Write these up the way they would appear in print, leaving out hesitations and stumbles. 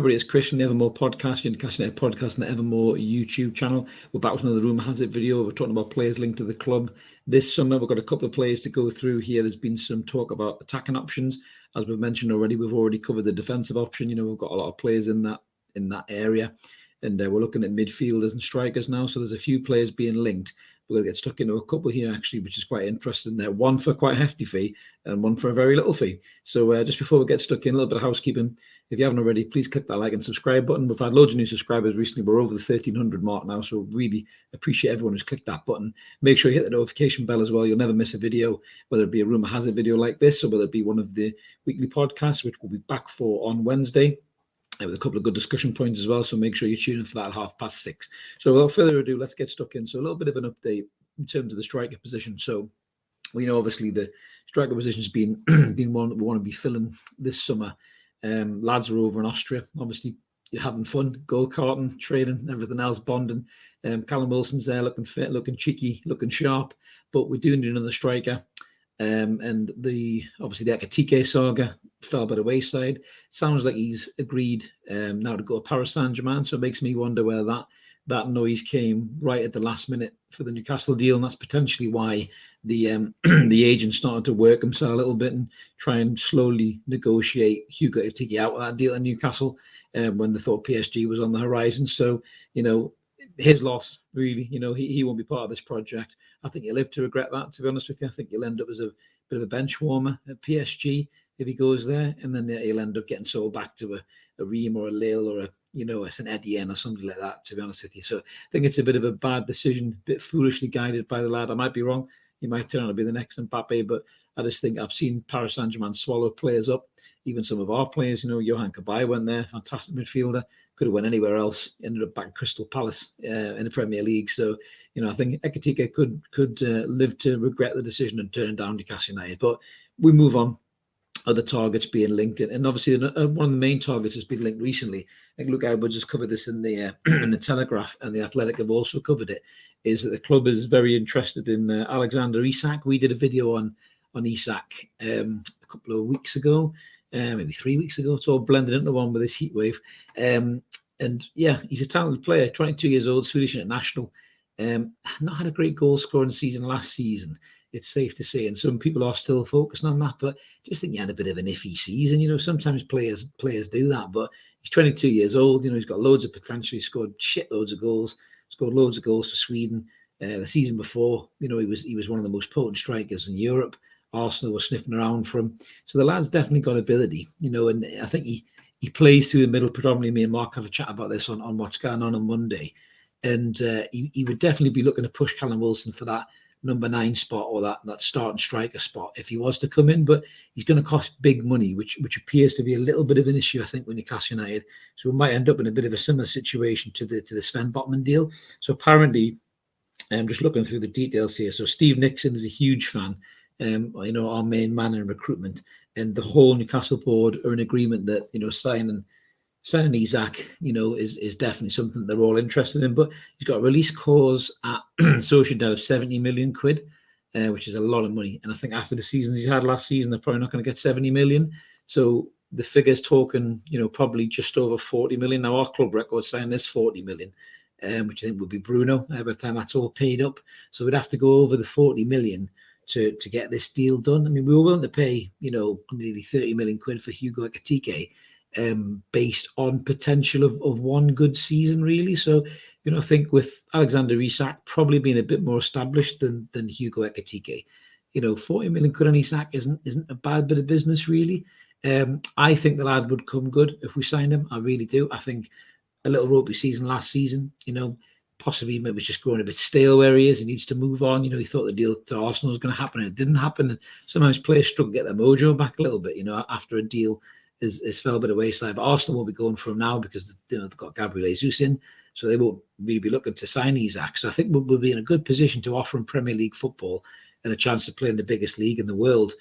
everybody, it's Chris from the Evermore podcast, Newcastle podcast, and the Evermore YouTube channel. We're back with another Rumour Has It video. We're talking about players linked to the club. This summer, we've got a couple of players to go through here. There's been some talk about attacking options. As we've mentioned already, we've already covered the defensive option. We've got a lot of players in that area. And we're looking at midfielders and strikers now. So there's a few players being linked. We're going to get stuck into a couple here, actually, which is quite interesting. One for quite a hefty fee and one for a very little fee. So just before we get stuck in, a little bit of housekeeping. If you haven't already, please click that like and subscribe button. We've had loads of new subscribers recently. We're over the 1,300 mark now. So really appreciate everyone who's clicked that button. Make sure you hit the notification bell as well. You'll never miss a video, whether it be a Rumour Has It video like this or whether it be one of the weekly podcasts, which we'll be back for on Wednesday, with a couple of good discussion points as well. So make sure you tune in for that at 6:30. So without further ado, let's get stuck in. So a little bit of an update in terms of the striker position. So we know obviously the striker position has been one that we want to be filling this summer. Lads are over in Austria. Obviously, you're having fun, go-karting, training, everything else, bonding. Callum Wilson's there looking fit, looking cheeky, looking sharp. But we do need another striker. And obviously the Ekitike saga fell by the wayside. Sounds like he's agreed now to go to Paris Saint-Germain. So it makes me wonder whether that noise came right at the last minute for the Newcastle deal, and that's potentially why the the agent started to work himself a little bit and try and slowly negotiate Hugo Ekitike out of that deal in Newcastle when they thought PSG was on the horizon. So his loss, really. He won't be part of this project. I think he'll live to regret that, to be honest with you. I think he'll end up as a bit of a bench warmer at PSG if he goes there, and then he'll end up getting sold back to a Ream or a Lille or a St. Etienne or something like that, to be honest with you. So I think it's a bit of a bad decision, a bit foolishly guided by the lad. I might be wrong. He might turn out to be the next Mbappe, but I just think I've seen Paris Saint-Germain swallow players up, even some of our players. Johan Cabaye went there, fantastic midfielder, could have went anywhere else, ended up back at Crystal Palace in the Premier League. So, I think Ekitike could live to regret the decision and turn down Newcastle United. But we move on. Other targets being linked in, and obviously one of the main targets has been linked recently. I think Luke Edwards has covered this in the in the Telegraph, and the Athletic have also covered it. Is that the club is very interested in Alexander Isak? We did a video on Isak a couple of weeks ago, maybe 3 weeks ago. It's all blended into one with this heat wave. And yeah, he's a talented player, 22 years old, Swedish international. Not had a great goal scoring season last season, it's safe to say, and some people are still focusing on that, but just think he had a bit of an iffy season. Sometimes players do that, but he's 22 years old. He's got loads of potential. He scored shitloads of goals, scored loads of goals for Sweden. The season before, he was one of the most potent strikers in Europe. Arsenal were sniffing around for him. So the lad's definitely got ability, and I think he plays through the middle predominantly. Me and Mark had a chat about this on what's going on Monday. And he would definitely be looking to push Callum Wilson for that number 9 spot or that starting striker spot if he was to come in, but he's going to cost big money, which appears to be a little bit of an issue, I think, with Newcastle United. So we might end up in a bit of a similar situation to the Sven Botman deal. So apparently, I'm just looking through the details here. So Steve Nixon is a huge fan, our main man in recruitment, and the whole Newcastle board are in agreement that signing Isak, is definitely something they're all interested in. But he's got a release clause at Sociedad of 70 million quid, which is a lot of money. And I think after the seasons he's had last season, they're probably not going to get 70 million. So the figure's talking, probably just over 40 million. Now, our club record signing is 40 million, which I think would be Bruno by the time that's all paid up. So we'd have to go over the 40 million to get this deal done. I mean, we were willing to pay, nearly 30 million quid for Hugo Ekitike, based on potential of one good season, really. So, I think with Alexander Isak probably being a bit more established than Hugo Ekitike, 40 million quid on Isak isn't a bad bit of business, really. I think the lad would come good if we signed him. I really do. I think a little ropey season last season, possibly maybe just growing a bit stale where he is. He needs to move on. He thought the deal to Arsenal was going to happen and it didn't happen. And sometimes players struggle to get their mojo back a little bit, after a deal is fell by the wayside. But Arsenal won't be going for him now because they've got Gabriel Jesus in, so they won't really be looking to sign Isak. So I think we'll be in a good position to offer him Premier League football and a chance to play in the biggest league in the world.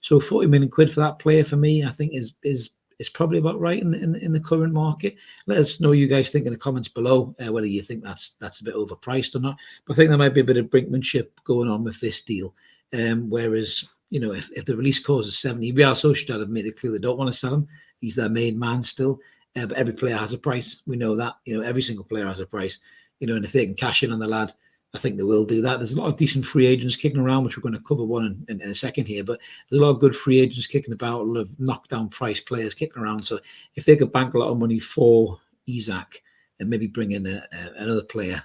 So 40 million quid for that player, for me, I think is probably about right in the current market. Let us know what you guys think in the comments below, whether you think that's a bit overpriced or not. But I think there might be a bit of brinkmanship going on with this deal. Whereas, if the release clause is 70, Real Sociedad have made it clear they don't want to sell him. He's their main man still. But every player has a price. We know that, every single player has a price, and if they can cash in on the lad, I think they will do that. There's a lot of decent free agents kicking around, which we're going to cover one in a second here, but there's a lot of good free agents kicking about, a lot of knockdown price players kicking around. So if they could bank a lot of money for Isak and maybe bring in another player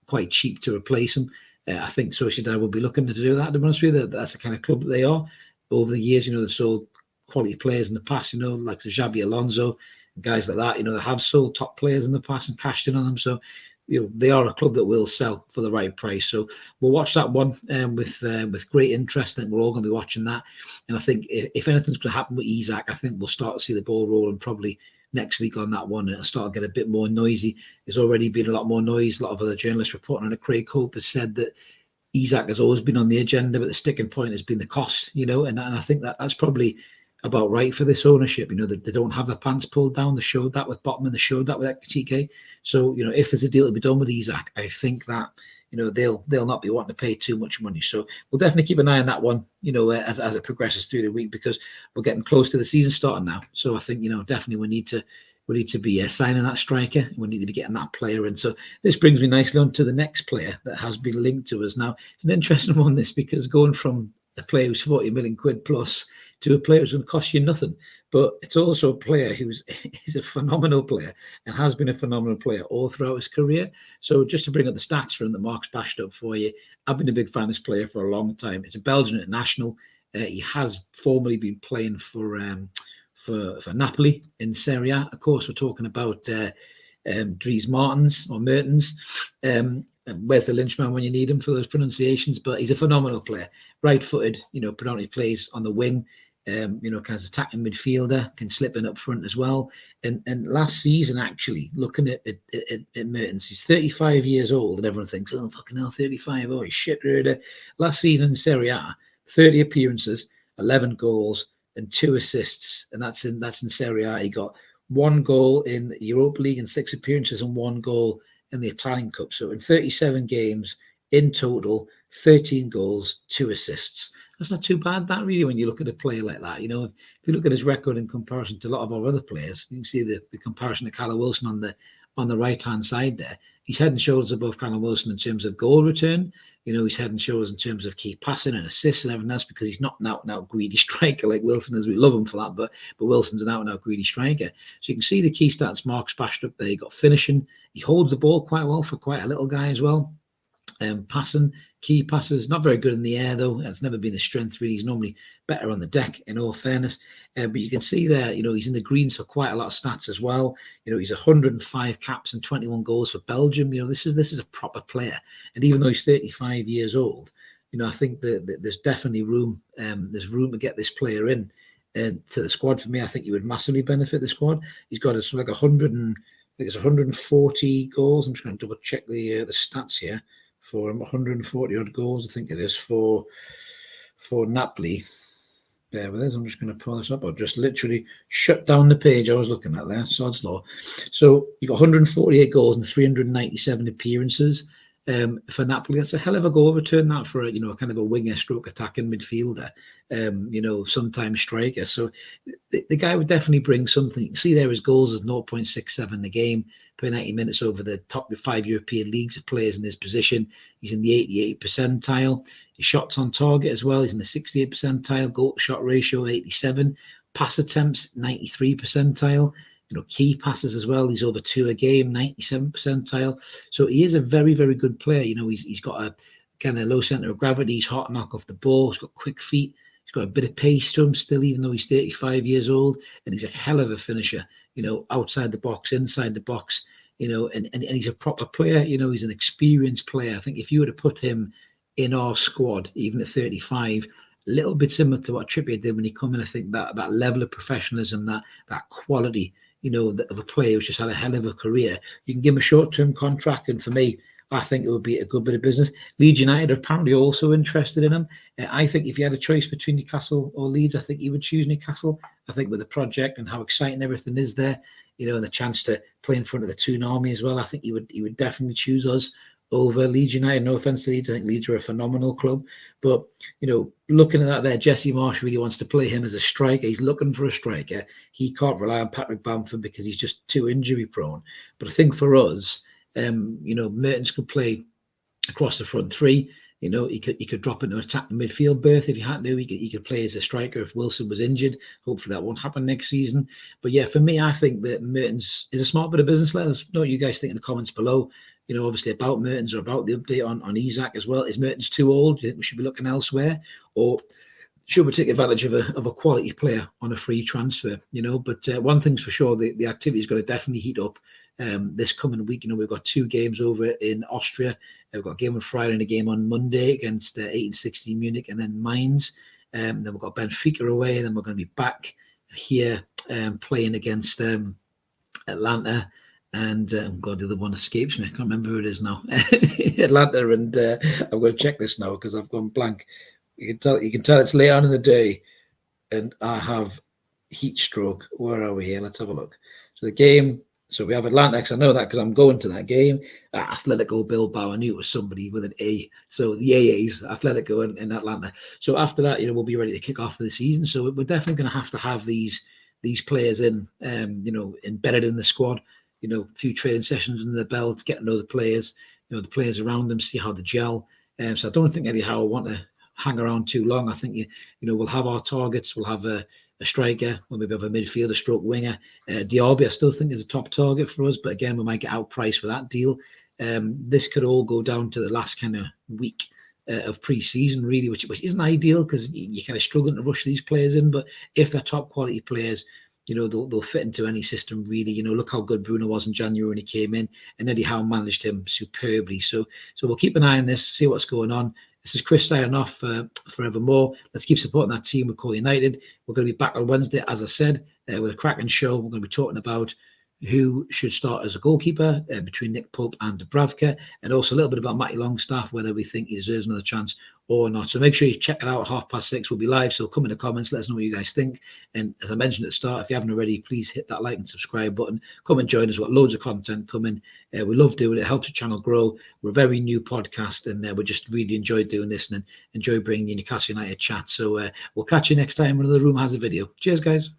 quite cheap to replace him, I think Sociedad will be looking to do that. To be honest with you, that's the kind of club that they are. Over the years, they've sold quality players in the past, like the Xabi Alonso, guys like that. They have sold top players in the past and cashed in on them. So they are a club that will sell for the right price. So we'll watch that one with great interest. I think we're all going to be watching that. And I think if anything's going to happen with Isak, I think we'll start to see the ball rolling probably next week on that one. And it'll start to get a bit more noisy. There's already been a lot more noise. A lot of other journalists reporting on it. Craig Hope has said that Isak has always been on the agenda, but the sticking point has been the cost, and I think that's probably about right for this ownership. That they don't have their pants pulled down. They showed that with Botman, they showed that with Ekitike. So if there's a deal to be done with Isak, I think that they'll not be wanting to pay too much money. So we'll definitely keep an eye on that one, as it progresses through the week, because we're getting close to the season starting now. So I think definitely we need to be signing that striker. We need to be getting that player in. So this brings me nicely on to the next player that has been linked to us. Now, it's an interesting one, this, because going from a player who's 40 million quid plus to a player who's going to cost you nothing. But it's also a player who's a phenomenal player and has been a phenomenal player all throughout his career. So just to bring up the stats for him that Mark's bashed up for you, I've been a big fan of this player for a long time. It's a Belgian international. He has formerly been playing for Napoli in Serie A. Of course, we're talking about Dries Mertens. Where's the Lynchman when you need him for those pronunciations? But he's a phenomenal player. Right-footed, predominantly plays on the wing, kind of attacking midfielder, can slip in up front as well. And last season, actually, looking at Mertens, he's 35 years old, and everyone thinks, oh, fucking hell, 35, oh, he's shit. Last season in Serie A, 30 appearances, 11 goals, and 2 assists, and that's in Serie A. He got 1 goal in the Europa League and 6 appearances and 1 goal in the Italian Cup. So in 37 games in total, 13 goals, 2 assists. That's not too bad, that, really, when you look at a player like that. If you look at his record in comparison to a lot of our other players, you can see the comparison to Callum Wilson on the right-hand side there. He's head and shoulders above Callum Wilson in terms of goal return. He's head and shoulders in terms of key passing and assists and everything else, because he's not an out-and-out greedy striker like Wilson is. We love him for that, but Wilson's an out-and-out greedy striker. So you can see the key stats Mark's bashed up there. He got finishing. He holds the ball quite well for quite a little guy as well. Passing, key passes, not very good in the air though. It's never been his strength really. He's normally better on the deck, in all fairness. But you can see there, he's in the greens for quite a lot of stats as well. He's 105 caps and 21 goals for Belgium. This is a proper player. And even though he's 35 years old, I think that there's definitely room. There's room to get this player in to the squad. For me, I think he would massively benefit the squad. He's got like 140 goals. I'm just going to double check the stats here. For him, 140 odd goals, I think it is, for Napoli. Bear with us, I'm just going to pull this up. I've just literally shut down the page I was looking at there. Sod's law. So you got 148 goals and 397 appearances for Napoli. That's a hell of a goal return, that, for a kind of a winger stroke attacking midfielder. Sometimes striker. So the guy would definitely bring something. You can see there his goals is 0.67 a game per 90 minutes over the top 5 European leagues of players in his position. He's in the 88th percentile. His shots on target as well. He's in the 68th percentile. Goal to shot ratio 87. Pass attempts 93 percentile. Key passes as well. He's over 2 a game, 97 percentile. So he is a very, very good player. He's got a kind of low center of gravity. He's hard to knock off the ball. He's got quick feet. He's got a bit of pace to him still, even though he's 35 years old. And he's a hell of a finisher, outside the box, inside the box, and he's a proper player. He's an experienced player. I think if you were to put him in our squad, even at 35, a little bit similar to what Trippier did when he came in, I think that level of professionalism, that quality, of a player who's just had a hell of a career. You can give him a short-term contract, and for me, I think it would be a good bit of business. Leeds United are apparently also interested in him. I think if you had a choice between Newcastle or Leeds, I think you would choose Newcastle. I think with the project and how exciting everything is there, and the chance to play in front of the Toon Army as well, I think he would definitely choose us over Leeds United. No offense to Leeds, I think Leeds are a phenomenal club, but looking at that there, Jesse Marsh really wants to play him as a striker. He's looking for a striker. He can't rely on Patrick Bamford because he's just too injury prone. But I think for us, Mertens could play across the front three. He could drop into attack the midfield berth if he had to. He could play as a striker if Wilson was injured. Hopefully that won't happen next season. But yeah, for me, I think that Mertens is a smart bit of business. Let us know what you guys think in the comments below. Obviously about Mertens or about the update on Isak as well. Is Mertens too old? Do you think we should be looking elsewhere, or should we take advantage of a quality player on a free transfer? But one thing's for sure, the activity is going to definitely heat up this coming week. We've got 2 games over in Austria. We've got a game on Friday and a game on Monday against 1860 Munich and then Mainz. Then we've got Benfica away, and then we're going to be back here playing against Atlanta. And God, the other one escapes me. I can't remember who it is now. Atlanta, and I'm going to check this now because I've gone blank. You can tell it's late on in the day, and I have heat stroke. Where are we here? Let's have a look. So the game. So we have Atlanta. I know that because I'm going to that game. Atletico Bilbao. I knew it was somebody with an A. So the AAs, Atletico in Atlanta. So after that, we'll be ready to kick off for the season. So we're definitely going to have these players in, embedded in the squad. A few training sessions under the belt, get to know the players, the players around them, see how they gel. So I don't think anyhow I want to hang around too long. I think we'll have our targets. We'll have a striker, we'll maybe have a midfielder stroke winger. Diaby I still think is a top target for us, but again we might get outpriced for that deal. This could all go down to the last kind of week of pre-season really, which isn't ideal because you're kind of struggling to rush these players in. But if they're top quality players, they'll fit into any system really. Look how good Bruno was in January when he came in, and Eddie Howe managed him superbly. So we'll keep an eye on this, see what's going on. This is Chris signing off for Evermore. Let's keep supporting that team with Call United. We're going to be back on Wednesday, as I said, with a cracking show. We're going to be talking about who should start as a goalkeeper between Nick Pope and Dubravka, and also a little bit about Matty Longstaff, whether we think he deserves another chance or not. So make sure you check it out at 6:30. We'll be live, so come in the comments, let us know what you guys think. And as I mentioned at the start, if you haven't already, please hit that like and subscribe button. Come and join us. We've got loads of content coming. We love doing it. It helps the channel grow. We're a very new podcast, and we just really enjoy doing this and enjoy bringing you Newcastle United chat. So we'll catch you next time when another Rumour has a video. Cheers, guys.